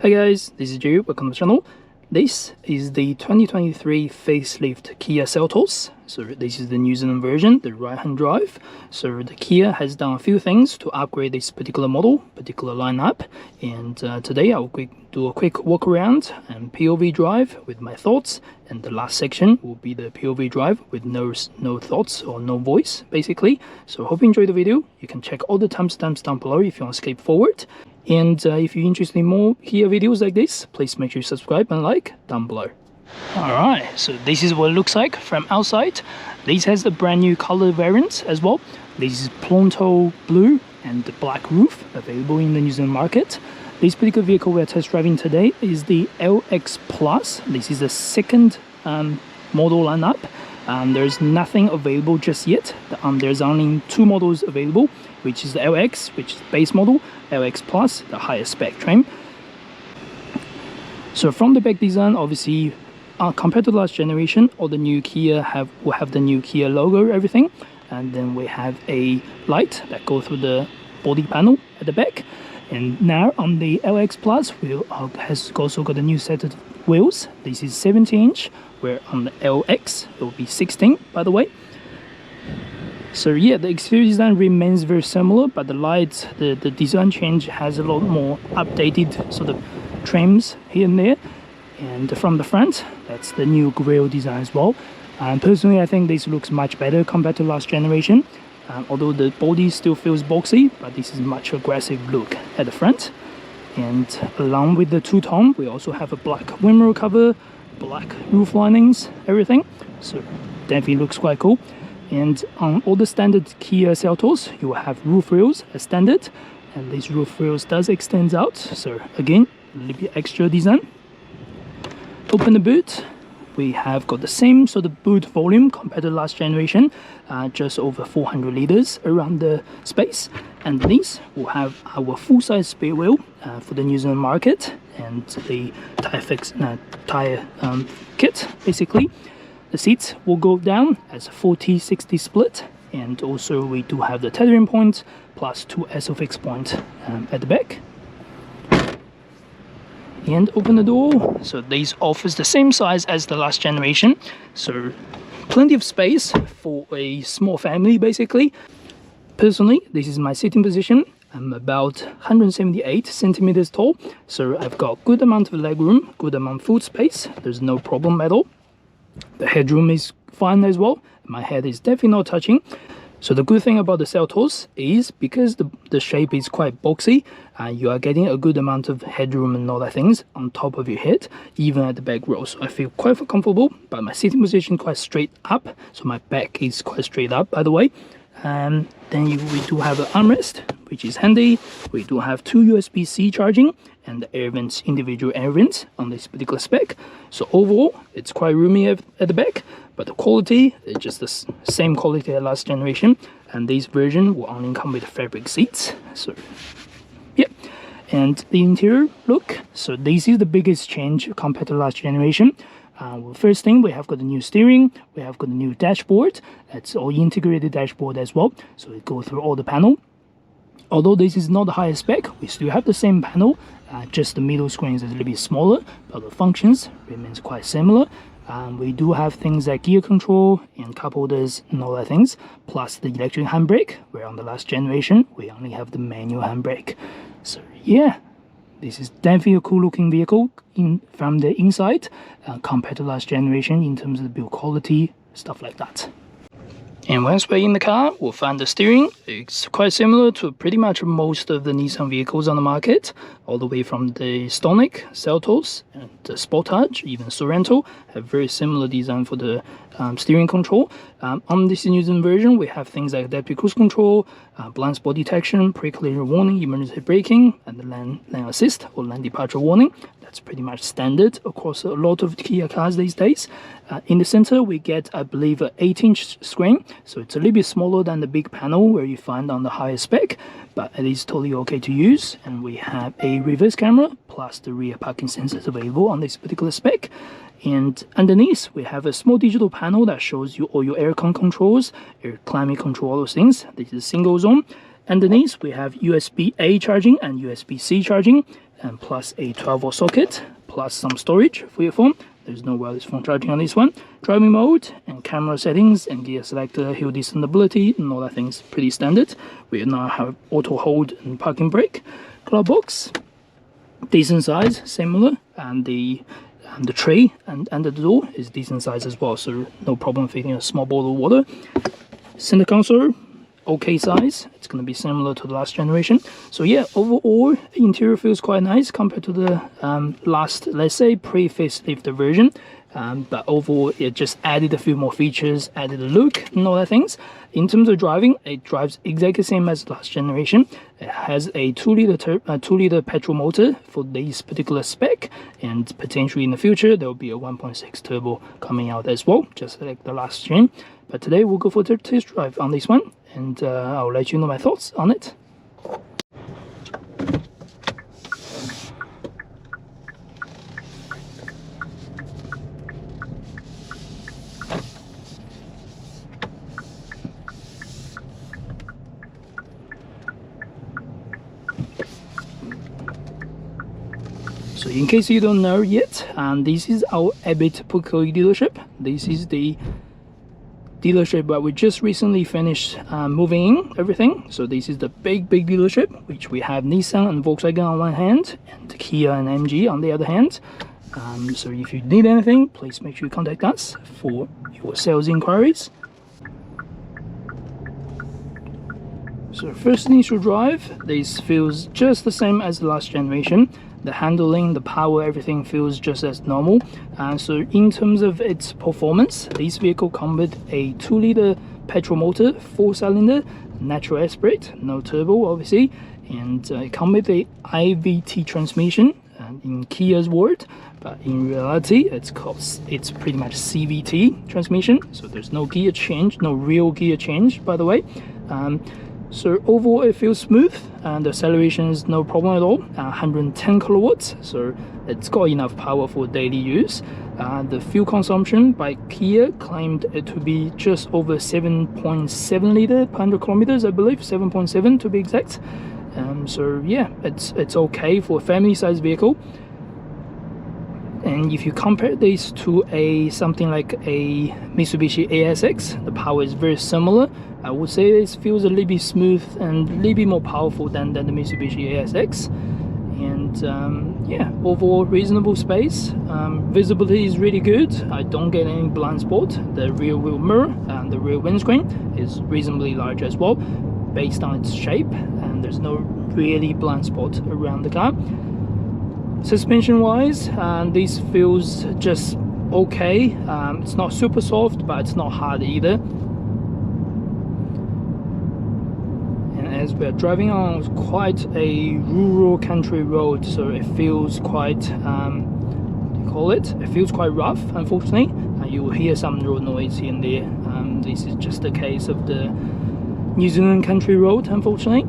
Hi guys, this is Jerry, welcome to the channel. This is the 2023 facelift Kia Seltos. So this is the New Zealand version, the right-hand drive. So the Kia has done a few things to upgrade this particular model, particular lineup. And today I'll do a quick walk around and POV drive with my thoughts. And the last section will be the POV drive with no thoughts or no voice, basically. So hope you enjoyed the video. You can check all the timestamps down below if you want to skip forward. And if you're interested in more Kia videos like this, please make sure you subscribe and like down below. Alright, so this is what it looks like from outside. This has a brand new color variant as well. This is Pronto Blue and the black roof available in the New Zealand market. This particular vehicle we're test driving today is the LX Plus. This is the second model lineup. There's nothing available just yet. There's only two models available, which is the LX, which is the base model, LX Plus, the higher spec trim. So from the back design, obviously, compared to the last generation, all the new Kia will have the new Kia logo, everything. And then we have a light that goes through the body panel at the back. And now on the LX Plus, has also got a new set of wheels. This is 17-inch, where on the LX it will be 16, by the way. So yeah, the exterior design remains very similar, but the lights, the design change has a lot more updated sort of trims here and there. And from the front, that's the new grille design as well. And personally, I think this looks much better compared to last generation. Although the body still feels boxy, but this is much aggressive look at the front. And along with the two-tone, we also have a black window cover, black roof linings, everything. So definitely looks quite cool. And on all the standard Kia Seltos, you will have roof rails as standard, and this roof rails does extend out. So again, a little bit extra design. Open the boot. We have got the same sort of boot volume compared to last generation, just over 400 liters around the space. And these will have our full-size spare wheel for the New Zealand market, and the tire kit, basically. The seats will go down as a 40-60 split, and also we do have the tethering point plus two SOFIX points at the back. And open the door. So this offers the same size as the last generation, so plenty of space for a small family, basically. Personally, this is my sitting position. I'm about 178 centimeters tall, so I've got good amount of leg room, good amount of foot space. There's no problem at all. The headroom is fine as well. My head is definitely not touching. So the good thing about the Seltos is because the shape is quite boxy, you are getting a good amount of headroom and all that things on top of your head, even at the back row. So I feel quite comfortable, but my sitting position quite straight up, so my back is quite straight up, by the way. And then we do have an armrest, which is handy. We do have two USB-C charging and the air vents, individual air vents on this particular spec. So overall, it's quite roomy at the back, but the quality is just the same quality as last generation. And this version will only come with fabric seats. So yeah, and the interior look. So this is the biggest change compared to last generation. Well, first thing, we have got the new steering, we have got the new dashboard. It's all integrated dashboard as well, so it goes through all the panel. Although this is not the highest spec, we still have the same panel, just the middle screen is a little bit smaller, but the functions remains quite similar. We do have things like gear control and cup holders and all that things, plus the electric handbrake, where on the last generation we only have the manual handbrake. So yeah, this is definitely a cool looking vehicle from the inside compared to last generation in terms of the build quality, stuff like that. And once we're in the car, we'll find the steering. It's quite similar to pretty much most of the Nissan vehicles on the market, all the way from the Stonic, Seltos, and the Sportage, even Sorento, have very similar design for the steering control. On this New Zealand version, we have things like adaptive cruise control, blind spot detection, pre-collision warning, emergency braking, and the lane assist or lane departure warning. That's pretty much standard across a lot of Kia cars these days. In the center, we get, I believe, an 8-inch screen, so it's a little bit smaller than the big panel where you find on the higher spec, but it is totally okay to use. And we have a reverse camera plus the rear parking sensors available on this particular spec. And underneath, we have a small digital panel that shows you all your aircon controls, air climate control, all those things. This is single zone. Underneath, we have USB-A charging and USB-C charging, and plus a 12-volt socket, plus some storage for your phone. There's no wireless phone charging on this one. Driving mode and camera settings and gear selector, hill descendability, and all that thing's pretty standard. We now have auto hold and parking brake. Glove box, decent size, similar, and the tray and under the door is decent size as well, so no problem fitting a small bottle of water. Center console, okay size, it's going to be similar to the last generation. So yeah, overall interior feels quite nice compared to the last, let's say, pre-facelift version. But overall it just added a few more features, added a look and all that things. In terms of driving, it drives exactly the same as the last generation. It has a 2-liter petrol motor for this particular spec, and potentially in the future there will be a 1.6 turbo coming out as well, just like the last gen. But today we'll go for a test drive on this one, and I'll let you know my thoughts on it. So in case you don't know yet, this is our Abbott Pukekohe dealership. This is the dealership where we just recently finished moving in everything. So this is the big dealership, which we have Nissan and Volkswagen on one hand, and Kia and MG on the other hand. So if you need anything, please make sure you contact us for your sales inquiries. So first initial drive, this feels just the same as the last generation. The handling, the power, everything feels just as normal. So in terms of its performance, this vehicle comes with a 2-liter petrol motor, 4-cylinder, natural aspirate, no turbo obviously, and it comes with a IVT transmission, in Kia's word, but in reality it's pretty much CVT transmission. So there's no gear change, no real gear change, by the way. So overall it feels smooth, and the acceleration is no problem at all. 110 kilowatts, so it's got enough power for daily use. The fuel consumption by Kia claimed it to be just over 7.7 liter per 100 kilometers, I believe, 7.7 to be exact. So yeah, it's okay for a family-sized vehicle. And if you compare this to something like a Mitsubishi ASX, the power is very similar. I would say this feels a little bit smooth and a little bit more powerful than the Mitsubishi ASX. And yeah, overall reasonable space. Visibility is really good. I don't get any blind spot. The rear wheel mirror and the rear windscreen is reasonably large as well, based on its shape, and there's no really blind spot around the car. Suspension wise, this feels just okay. It's not super soft, but it's not hard either. And as we're driving on quite a rural country road, so it feels quite, what do you call it? It feels quite rough, unfortunately. You will hear some road noise here and there. This is just the case of the New Zealand country road, unfortunately.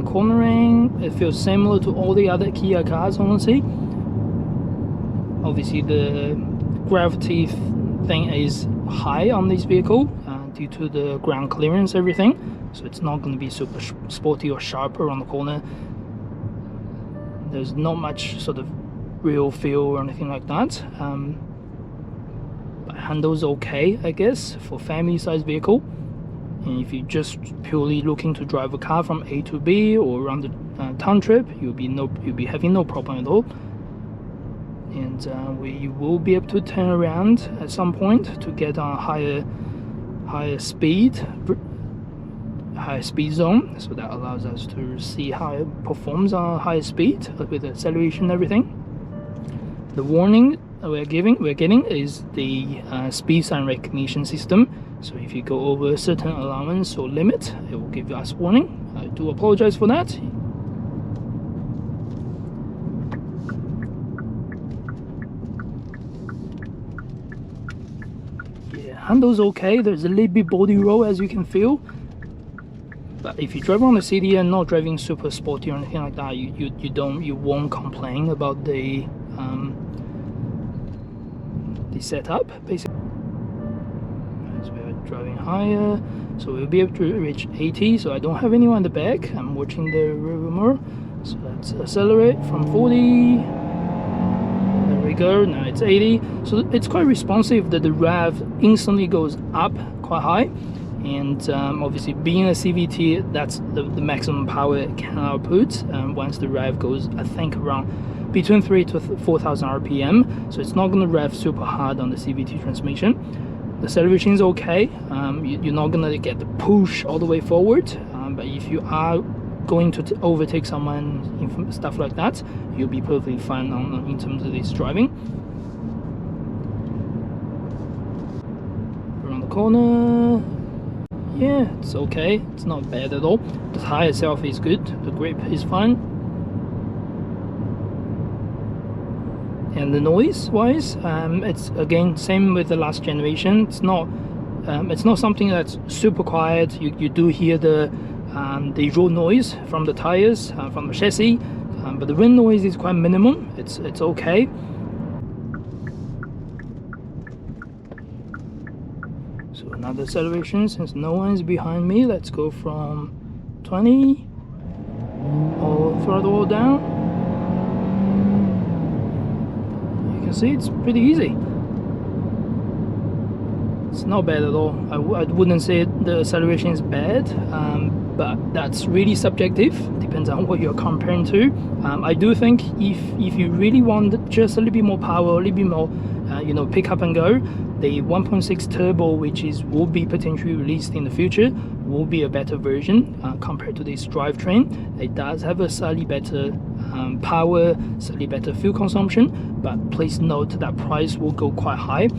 Cornering, it feels similar to all the other Kia cars, honestly. Obviously the gravity thing is high on this vehicle due to the ground clearance, everything, so it's not going to be super sporty or sharper on the corner. There's not much sort of real feel or anything like that. But handles okay, I guess, for family size vehicle. And if you're just purely looking to drive a car from A to B or around the town trip, you'll be having no problem at all. And you will be able to turn around at some point to get on a higher speed zone, so that allows us to see how it performs on a higher speed with acceleration and everything. The warning we're getting is the speed sign recognition system. So if you go over a certain allowance or limit, it will give us warning. I do apologize for that. Yeah, handles okay. There's a little bit body roll, as you can feel. But if you drive around the city and not driving super sporty or anything like that, you won't complain about the the setup basically. So we're driving higher, so we'll be able to reach 80. So I don't have anyone in the back, I'm watching the rearview mirror. So let's accelerate from 40. There we go, now it's 80. So it's quite responsive that the rev instantly goes up quite high. And obviously being a CVT, that's the maximum power it can output once the rev goes, I think, around between 3,000 to 4,000 RPM. So it's not going to rev super hard on the CVT transmission. The acceleration is okay. You're not going to get the push all the way forward, but if you are going to overtake someone, stuff like that, you'll be perfectly fine in terms of this driving. Around the corner, yeah, it's okay, it's not bad at all. The tire itself is good, the grip is fine. And the noise wise, it's again same with the last generation. It's not something that's super quiet. You do hear the road noise from the tires, from the chassis, but the wind noise is quite minimum. It's okay. So another acceleration, since no one is behind me, let's go from 20 or throttle down. You can see it's pretty easy. It's not bad at all. I wouldn't say the acceleration is bad, but that's really subjective, depends on what you're comparing to. I do think if you really want just a little bit more power, a little bit more pick up and go, the 1.6 turbo, which will be potentially released in the future, will be a better version compared to this drivetrain. It does have a slightly better power, slightly better fuel consumption, but please note that price will go quite high,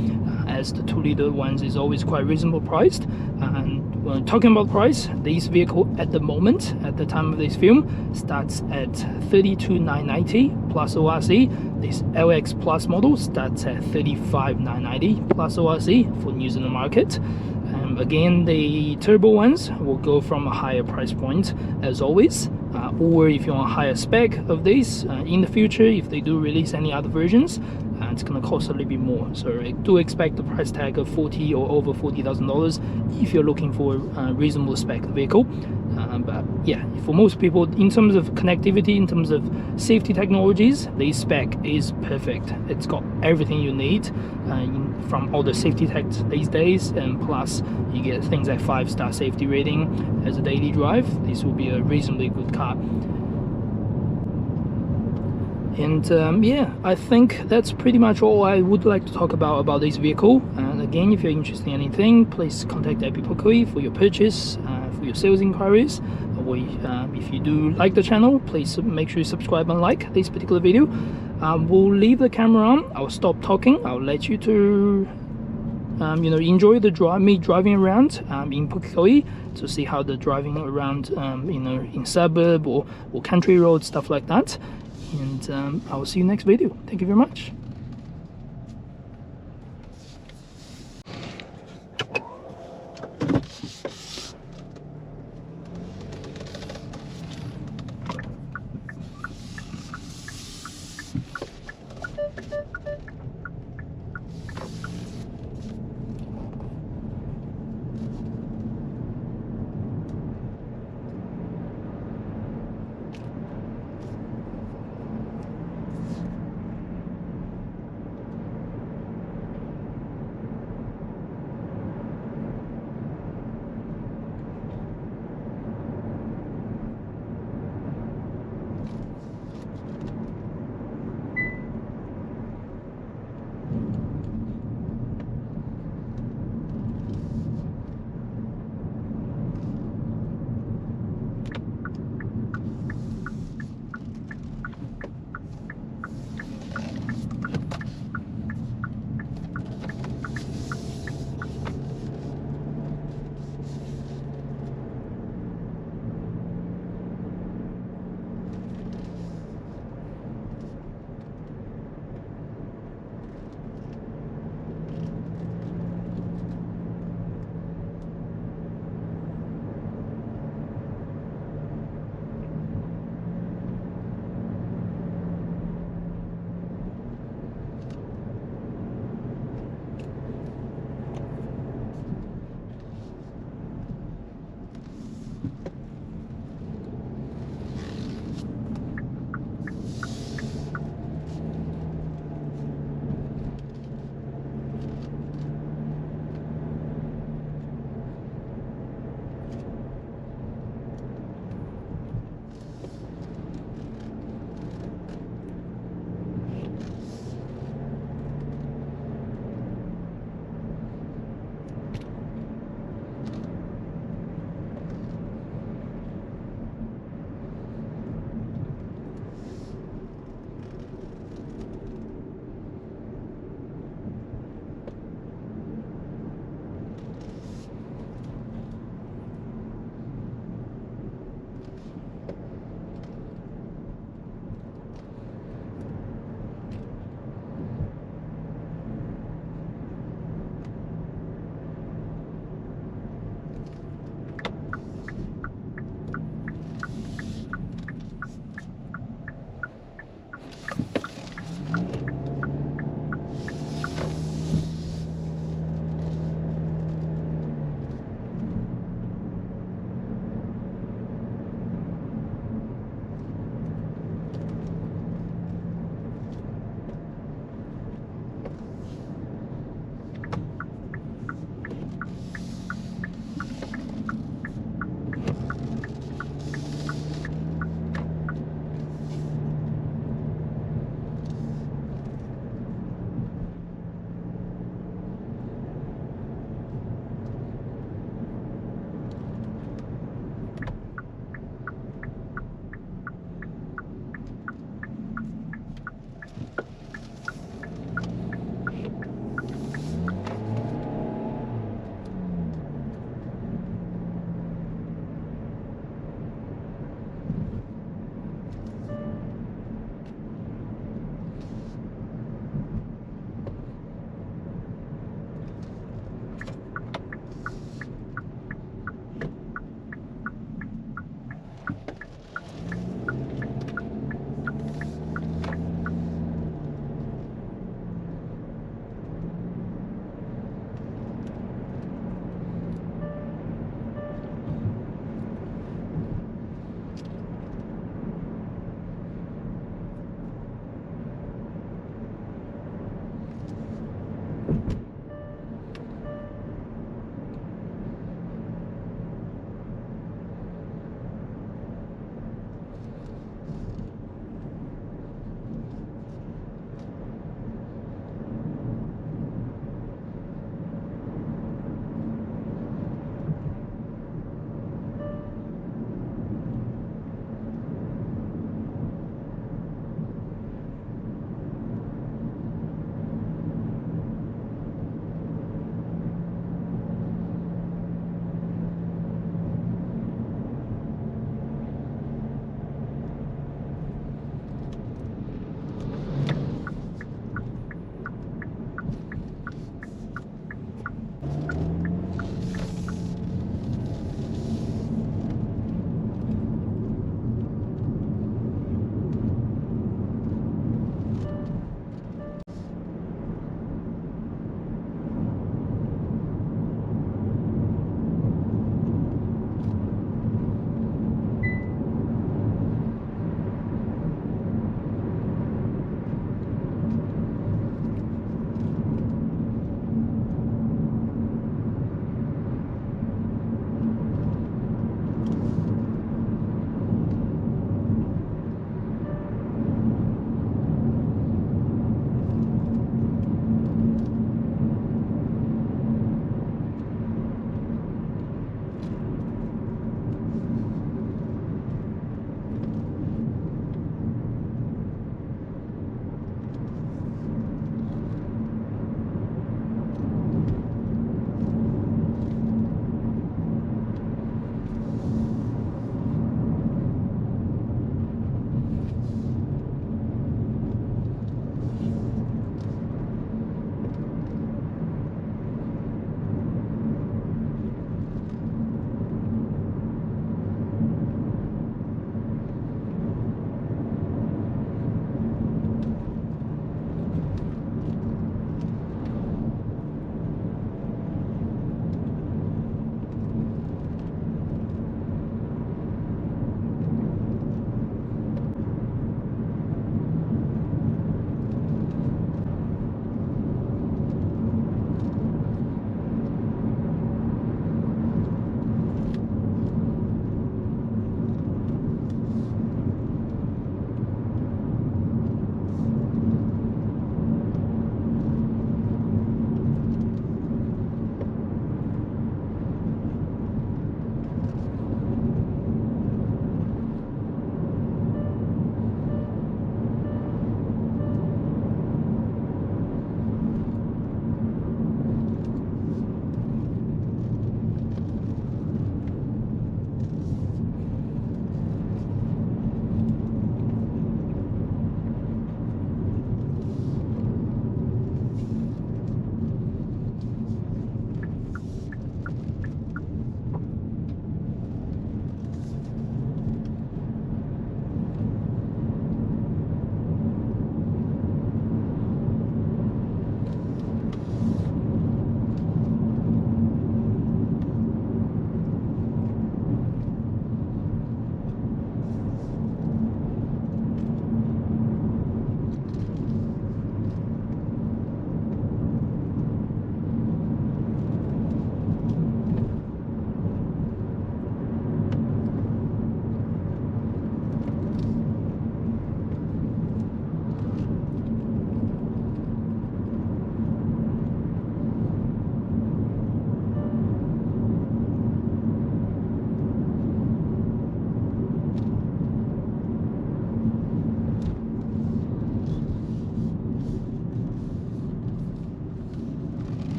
as the 2-liter ones is always quite reasonable priced. And when talking about price, this vehicle at the moment, at the time of this film, starts at $32,990 plus ORC. This LX Plus model starts at $35,990 plus ORC for New Zealand market. Again, the turbo ones will go from a higher price point as always, or if you want a higher spec of these in the future, if they do release any other versions, it's going to cost a little bit more. So I do expect the price tag of $40,000 or over $40,000 if you're looking for a reasonable spec vehicle. But yeah, for most people, in terms of connectivity, in terms of safety technologies, the spec is perfect. It's got everything you need from all the safety techs these days, and plus you get things like 5-star safety rating as a daily drive. This will be a reasonably good car. And yeah, I think that's pretty much all I would like to talk about this vehicle. And again, if you're interested in anything, please contact Epipokoi for your purchase, for your sales inquiries. Or if you do like the channel, please make sure you subscribe and like this particular video. We'll leave the camera on. I'll stop talking. I'll let you to enjoy the me driving around in Pukekohe, to see how the driving around in suburb or country roads, stuff like that. And I will see you next video. Thank you very much.